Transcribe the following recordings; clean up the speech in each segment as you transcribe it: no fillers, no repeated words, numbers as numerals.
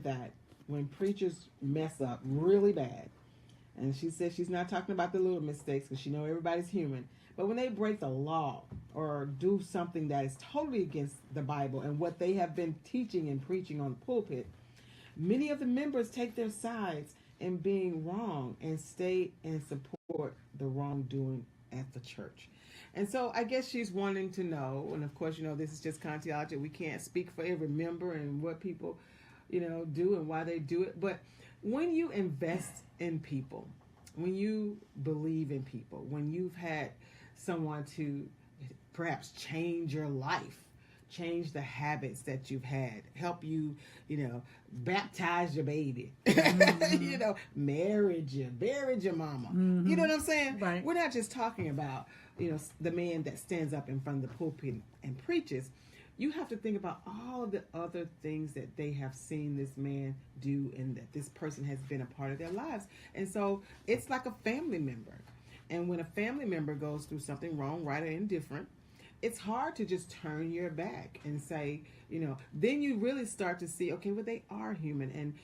that when preachers mess up really bad, and she says she's not talking about the little mistakes because she knows everybody's human, but when they break the law or do something that is totally against the Bible and what they have been teaching and preaching on the pulpit, many of the members take their sides in being wrong and stay and support the wrongdoing at the church. And so I guess she's wanting to know, and of course, this is just contiology. We can't speak for every member and what people, do and why they do it. But when you invest in people, when you believe in people, when you've had someone to perhaps change your life, change the habits that you've had, help you, baptize your baby, marriage you, buried your mama. You know what I'm saying? Right. We're not just talking about, the man that stands up in front of the pulpit and preaches. You have to think about all of the other things that they have seen this man do and that this person has been a part of their lives. And so it's like a family member. And when a family member goes through something wrong, right, or indifferent, it's hard to just turn your back and say, then you really start to see, okay, well, they are human. And,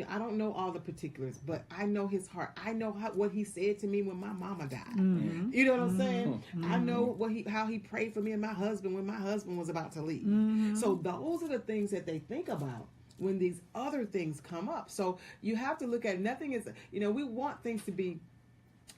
I don't know all the particulars, but I know his heart. I know what he said to me when my mama died. Mm-hmm. You know what I'm saying? Mm-hmm. I know how he prayed for me and my husband when my husband was about to leave. Mm-hmm. So those are the things that they think about when these other things come up. So you have to look at nothing is, we want things to be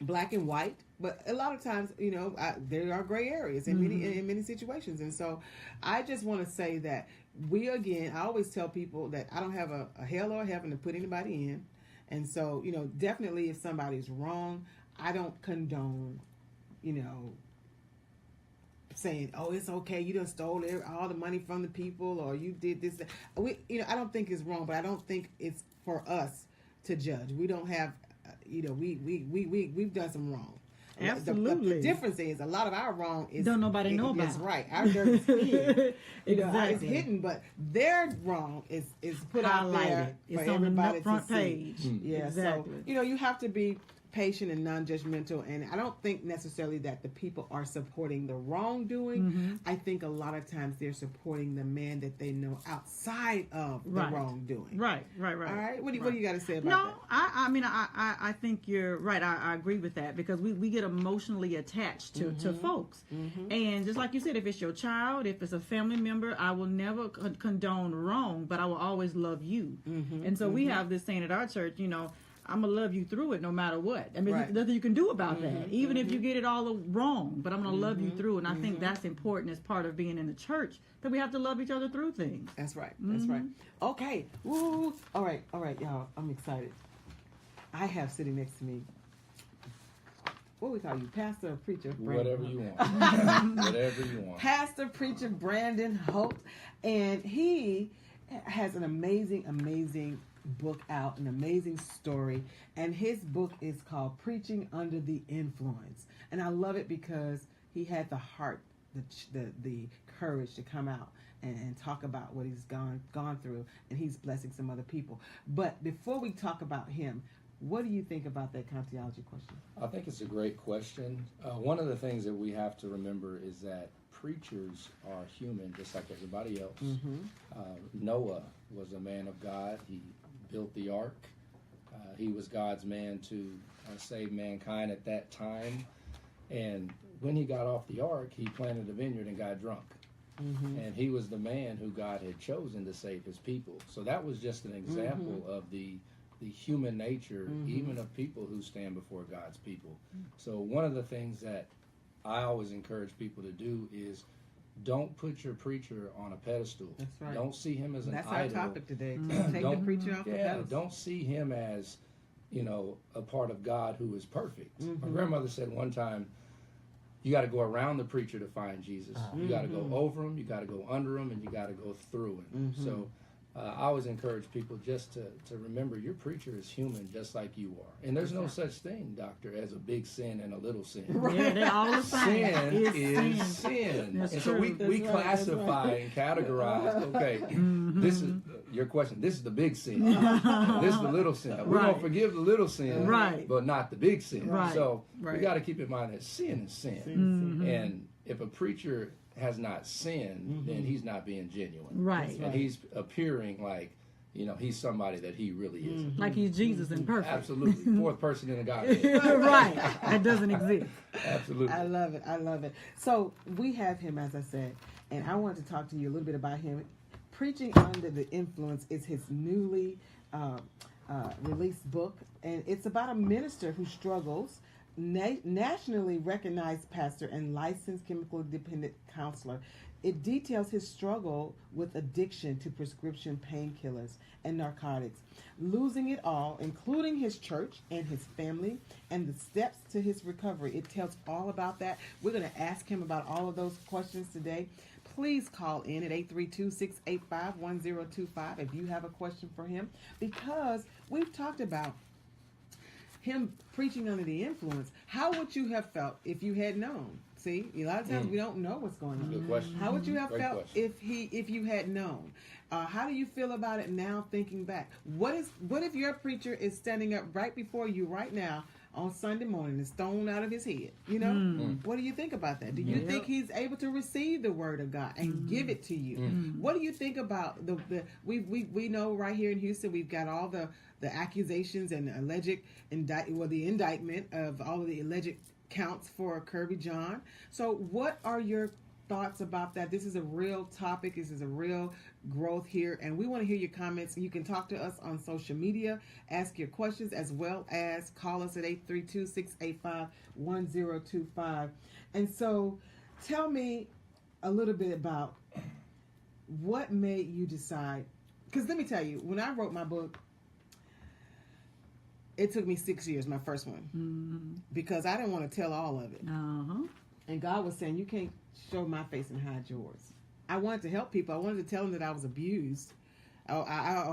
black and white, but a lot of times, there are gray areas in many situations. And so I just want to say that I always tell people that I don't have a hell or a heaven to put anybody in. And so, definitely if somebody's wrong, I don't condone, saying, oh, it's okay, you done stole all the money from the people, or you did this. I don't think it's wrong, but I don't think it's for us to judge. We don't have, we've done some wrong. Absolutely. The difference is a lot of our wrong is don't nobody know about. That's right. Our dirt is hidden. Exactly. It's hidden, but their wrong is put out there for it's on everybody the front to page. see. Yeah. Exactly. So you have to be patient and non-judgmental, and I don't think necessarily that the people are supporting the wrongdoing. Mm-hmm. I think a lot of times they're supporting the man that they know outside of the wrongdoing. Right. All right. What do you got to say about that? No, I think you're right. I agree with that because we get emotionally attached to folks. Mm-hmm. And just like you said, if it's your child, if it's a family member, I will never condone wrong, but I will always love you. Mm-hmm. And so we have this saying at our church, I'm going to love you through it no matter what. I mean, there's nothing you can do about that, even if you get it all wrong. But I'm going to love you through. And I think that's important as part of being in the church, that we have to love each other through things. That's right. That's right. Okay. Woo. All right, y'all. I'm excited. I have sitting next to me, what we call you, Pastor or Preacher? Brandon. Whatever you want. Whatever you want. Pastor, Preacher Brandon Holt. And he has an amazing book out, an amazing story, and his book is called Preaching Under the Influence. And I love it because he had the heart, the courage to come out and talk about what he's gone through, and he's blessing some other people. But before we talk about him, what do you think about that contiology question? I think it's a great question. One of the things that we have to remember is that preachers are human just like everybody else. Noah was a man of God. He built the ark. He was God's man to save mankind at that time. And when he got off the ark, he planted a vineyard and got drunk. And he was the man who God had chosen to save his people. So that was just an example of the human nature, even of people who stand before God's people. So one of the things that I always encourage people to do is don't put your preacher on a pedestal. That's right. Don't see him as an That's idol. That's our topic today. Take the preacher off the pedestal. Don't see him as, a part of God who is perfect. My grandmother said one time, you got to go around the preacher to find Jesus. You got to go over him, you got to go under him, and you got to go through him. So I always encourage people just to remember your preacher is human just like you are. And there's no such thing, doctor, as a big sin and a little sin. Yeah, they're all the same. Sin is sin. That's and true. so we classify and categorize, okay, this is your question. This is the big sin. This is the little sin. We're going to forgive the little sin, but not the big sin. So we got to keep in mind that sin is sin. And if a preacher has not sinned, then he's not being genuine. Right. And he's appearing like, he's somebody that he really is. Like he's Jesus and perfect. Absolutely. Fourth person in the Godhead. Right. That doesn't exist. Absolutely. I love it. I love it. So we have him, as I said, and I wanted to talk to you a little bit about him. Preaching Under the Influence is his newly released book, and it's about a minister who struggles, nationally recognized pastor and licensed chemical dependent counselor. It details his struggle with addiction to prescription painkillers and narcotics, losing it all, including his church and his family, and the steps to his recovery. It tells all about that. We're going to ask him about all of those questions today. Please call in at 832-685-1025 if you have a question for him, because we've talked about him preaching under the influence. How would you have felt if you had known? See, a lot of times we don't know what's going on. Good question. How would you have Great felt question. if you had known? How do you feel about it now, thinking back? What if your preacher is standing up right before you right now on Sunday morning and stoned out of his head? What do you think about that? Do you think he's able to receive the word of God and give it to you? What do you think about we know right here in Houston we've got all the accusations and alleged the indictment of all of the alleged counts for Kirby John. So what are your thoughts about that? This is a real topic. This is a real growth here, and we want to hear your comments. You can talk to us on social media, ask your questions, as well as call us at 832-685-1025. And so tell me a little bit about what made you decide, because let me tell you, when I wrote my book, it took me 6 years, my first one, because I didn't want to tell all of it. And God was saying, you can't show my face and hide yours. I wanted to help people. I wanted to tell them that I was abused. I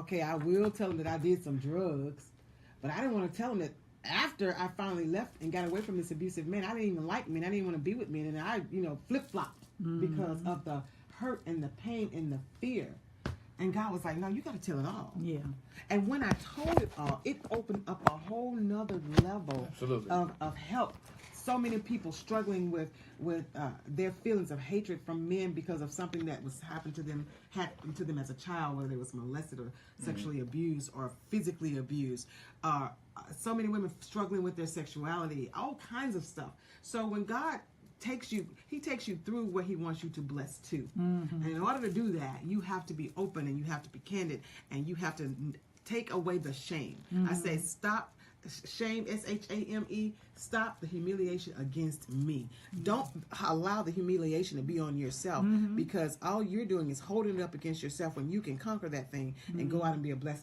will tell them that I did some drugs, but I didn't want to tell them that after I finally left and got away from this abusive man, I didn't even like men. I didn't want to be with men, and I, flip-flopped because of the hurt and the pain and the fear. And God was like, no, you got to tell it all. Yeah. And when I told it all, it opened up a whole nother level of help. So many people struggling with their feelings of hatred from men because of something that happened to them as a child, whether they was molested or sexually abused or physically abused. So many women struggling with their sexuality, all kinds of stuff. So when God he takes you through what he wants you to bless too. And in order to do that, you have to be open and you have to be candid and you have to take away the shame. I say stop shame, SHAME, stop the humiliation against me. Don't allow the humiliation to be on yourself, because all you're doing is holding it up against yourself when you can conquer that thing and go out and be a blessing